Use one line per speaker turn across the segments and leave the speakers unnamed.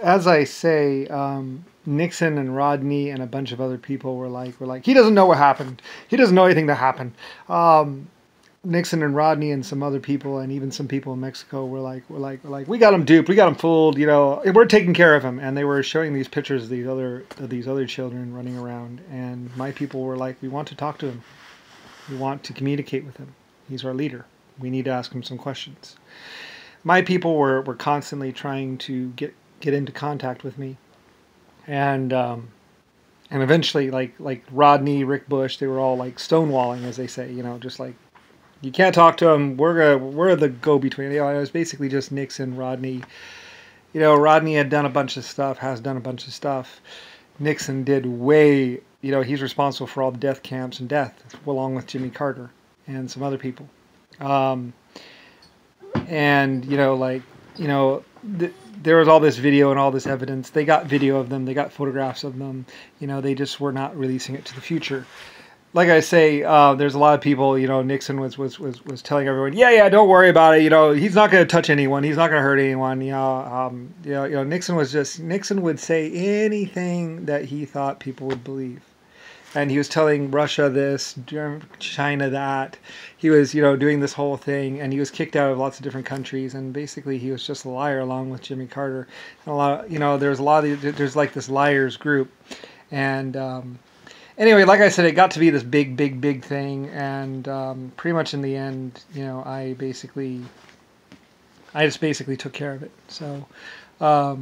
as I say, Nixon and Rodney and a bunch of other people were like, he doesn't know what happened. He doesn't know anything that happened. Nixon and Rodney and some other people and even some people in Mexico were like, we got him duped, we got him fooled, you know, we're taking care of him. And they were showing these pictures of these other children running around, and my people were like, we want to talk to him, we want to communicate with him. He's our leader. We need to ask him some questions. My people were constantly trying to get into contact with me, and eventually, like Rodney, Rick Bush, they were all like stonewalling, as they say, you know, just like, you can't talk to him. We're the go-between. You know, it was basically just Nixon, Rodney. You know, Rodney had done a bunch of stuff, has done a bunch of stuff. Nixon did way, you know, he's responsible for all the death camps and death, along with Jimmy Carter and some other people. And, you know, like, you know, there was all this video and all this evidence. They got video of them. They got photographs of them. You know, they just were not releasing it to the future. Like I say, there's a lot of people, you know, Nixon was telling everyone, yeah, don't worry about it. You know, he's not going to touch anyone. He's not going to hurt anyone. Nixon would say anything that he thought people would believe. And he was telling Russia this, China that. He was, you know, doing this whole thing, and he was kicked out of lots of different countries. And basically, he was just a liar, along with Jimmy Carter. And a lot, you know, there's like this liars group, and anyway, like I said, it got to be this big thing, and pretty much in the end, you know, I just basically took care of it. So, or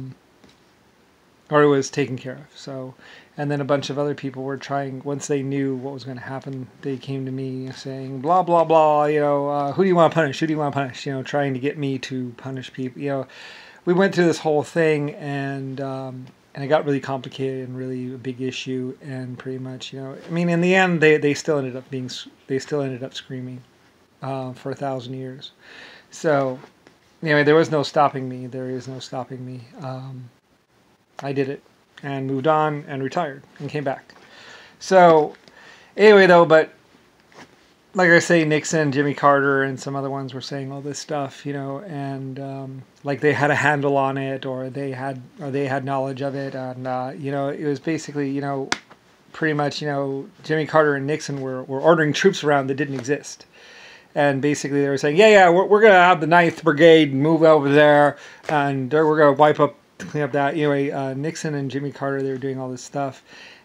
it was taken care of. So, and then a bunch of other people were trying, once they knew what was going to happen, they came to me saying, blah, blah, blah, you know, who do you want to punish? Who do you want to punish? You know, trying to get me to punish people. You know, we went through this whole thing, and it got really complicated and really a big issue. And pretty much, you know, I mean, in the end, they still ended up screaming for 1,000 years. So anyway, there was no stopping me. There is no stopping me. I did it and moved on and retired and came back. So anyway, though, but like I say, Nixon, Jimmy Carter, and some other ones were saying all this stuff, you know, and like they had a handle on it, or they had knowledge of it, and you know, it was basically, you know, pretty much, you know, Jimmy Carter and Nixon were ordering troops around that didn't exist, and basically they were saying, we're gonna have the 9th Brigade move over there, and we're gonna wipe up, clean up that. Anyway, Nixon and Jimmy Carter, they were doing all this stuff.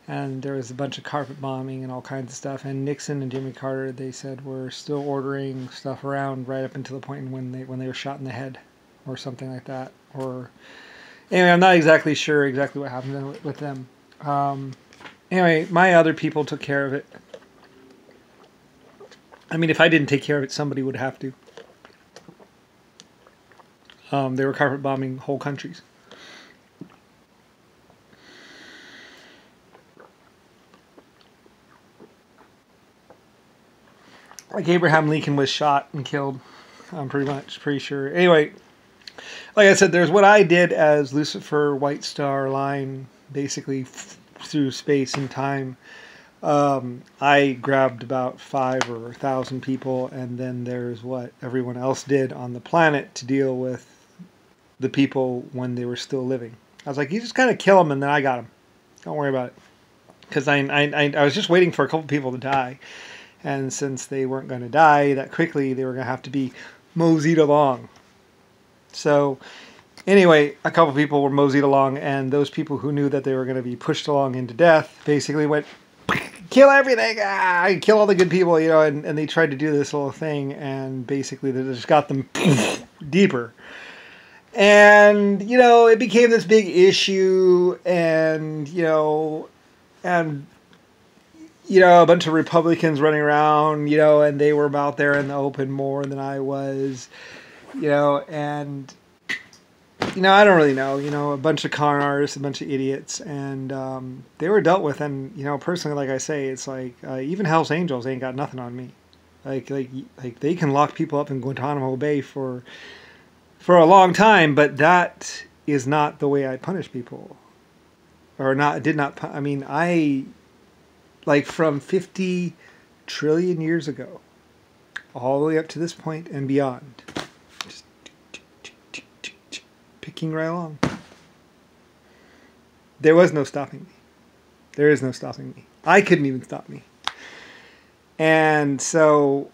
And there was a bunch of carpet bombing and all kinds of stuff. And Nixon and Jimmy Carter, they said, were still ordering stuff around right up until the point when they were shot in the head, or something like that. Or anyway, I'm not exactly sure exactly what happened with them. Anyway, my other people took care of it. I mean, if I didn't take care of it, somebody would have to. They were carpet bombing whole countries. Like Abraham Lincoln was shot and killed. I'm pretty sure. Anyway, like I said, there's what I did as Lucifer White Star Line, basically through space and time. I grabbed about 5 or 1,000 people, and then there's what everyone else did on the planet to deal with the people when they were still living. I was like, you just kind of kill them, and then I got them. Don't worry about it. Because I was just waiting for a couple people to die. And since they weren't going to die that quickly, they were going to have to be moseyed along. So anyway, a couple people were moseyed along, and those people who knew that they were going to be pushed along into death basically went, kill everything, kill all the good people, you know, and they tried to do this little thing, and basically they just got them deeper. And, you know, it became this big issue, and, you know, a bunch of Republicans running around, you know, and they were out there in the open more than I was, you know, and, you know, I don't really know, you know, a bunch of con artists, a bunch of idiots, and they were dealt with. And, you know, personally, like I say, it's like even Hell's Angels ain't got nothing on me. Like they can lock people up in Guantanamo Bay for a long time, but that is not the way I punish people, or I mean, like from 50 trillion years ago, all the way up to this point and beyond. Just picking right along. there was no stopping me. There is no stopping me. I couldn't even stop me. And so,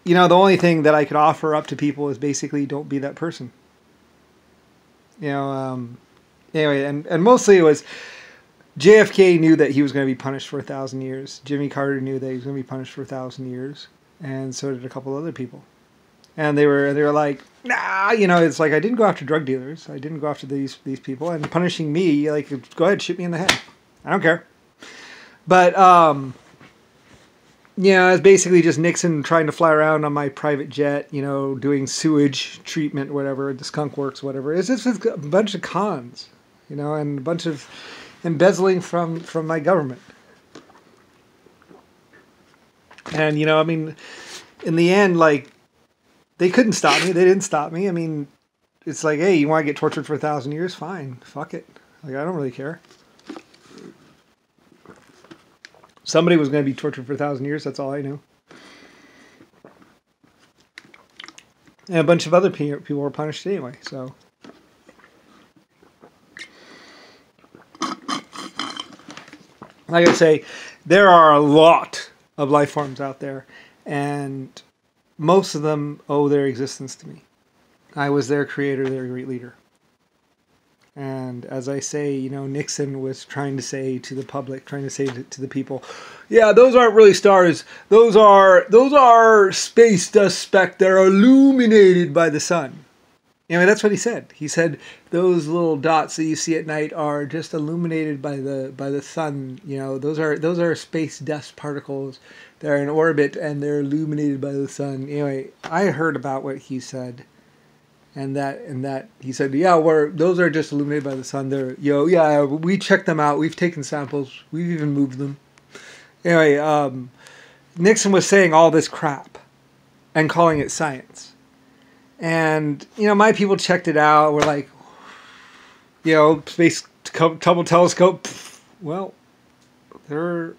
you know, the only thing that I could offer up to people is basically don't be that person. You know, anyway, and mostly it was JFK knew that he was going to be punished for 1,000 years. Jimmy Carter knew that he was going to be punished for 1,000 years. And so did a couple other people. And they were like, nah, you know, it's like, I didn't go after drug dealers. I didn't go after these people. And punishing me, like, go ahead, shoot me in the head. I don't care. But, yeah, it's basically just Nixon trying to fly around on my private jet, you know, doing sewage treatment, whatever, the Skunk Works, whatever. It's just a bunch of cons, you know, and a bunch of embezzling from my government. And, you know, I mean, in the end, like, they couldn't stop me. They didn't stop me. I mean, it's like, hey, you want to get tortured for 1,000 years? Fine. Fuck it. Like, I don't really care. Somebody was going to be tortured for 1,000 years. That's all I knew. And a bunch of other people were punished anyway, so. Like I say, there are a lot of life forms out there, and most of them owe their existence to me. I was their creator, their great leader. And as I say, you know, Nixon was trying to say to the public, trying to say to the people, yeah, those aren't really stars. Those are space dust specks that are illuminated by the sun. Anyway, that's what he said. He said those little dots that you see at night are just illuminated by the sun. You know, those are space dust particles. They're in orbit and they're illuminated by the sun. Anyway, I heard about what he said, and that he said, yeah, those are just illuminated by the sun. They're, you know, yeah, we checked them out. We've taken samples. We've even moved them. Anyway, Nixon was saying all this crap and calling it science. And, you know, my people checked it out. We're like, you know, Space Hubble telescope. Pff, well, they're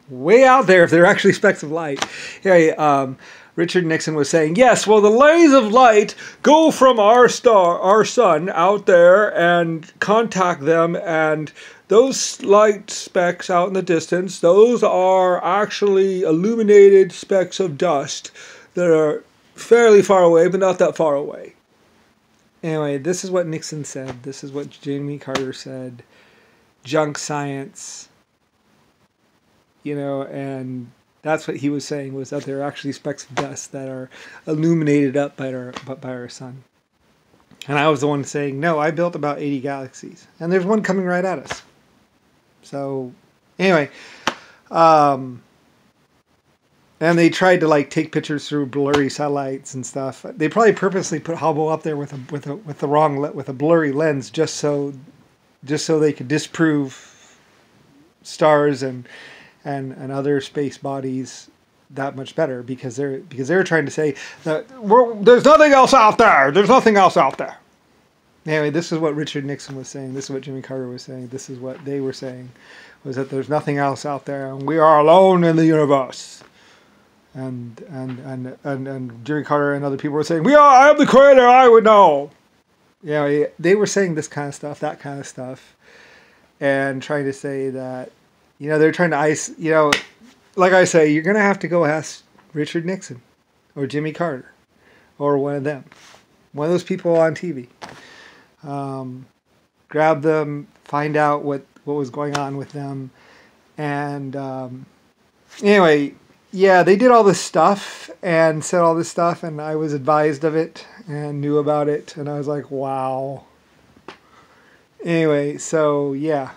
way out there if they're actually specks of light. Anyway, Richard Nixon was saying, yes, well, the rays of light go from our sun out there and contact them, and those light specks out in the distance, those are actually illuminated specks of dust that are fairly far away, but not that far away. Anyway, this is what Nixon said. This is what Jimmy Carter said. Junk science. You know, and that's what he was saying, was that there are actually specks of dust that are illuminated up by our sun. And I was the one saying, no, I built about 80 galaxies. And there's one coming right at us. So, anyway, and they tried to like take pictures through blurry satellites and stuff. They probably purposely put Hubble up there with a blurry lens just so they could disprove stars and other space bodies that much better, because they're trying to say that there's nothing else out there. There's nothing else out there. Anyway, this is what Richard Nixon was saying. This is what Jimmy Carter was saying. This is what they were saying, was that there's nothing else out there, and we are alone in the universe. And Jimmy Carter and other people were saying, I am the creator, I would know. Yeah, they were saying this kind of stuff, that kind of stuff, and trying to say that, you know, they're trying to you know, like I say, you're going to have to go ask Richard Nixon or Jimmy Carter or one of them, one of those people on TV. Grab them, find out what was going on with them. And anyway, yeah, they did all this stuff and said all this stuff, and I was advised of it and knew about it, and I was like, wow. Anyway, so yeah,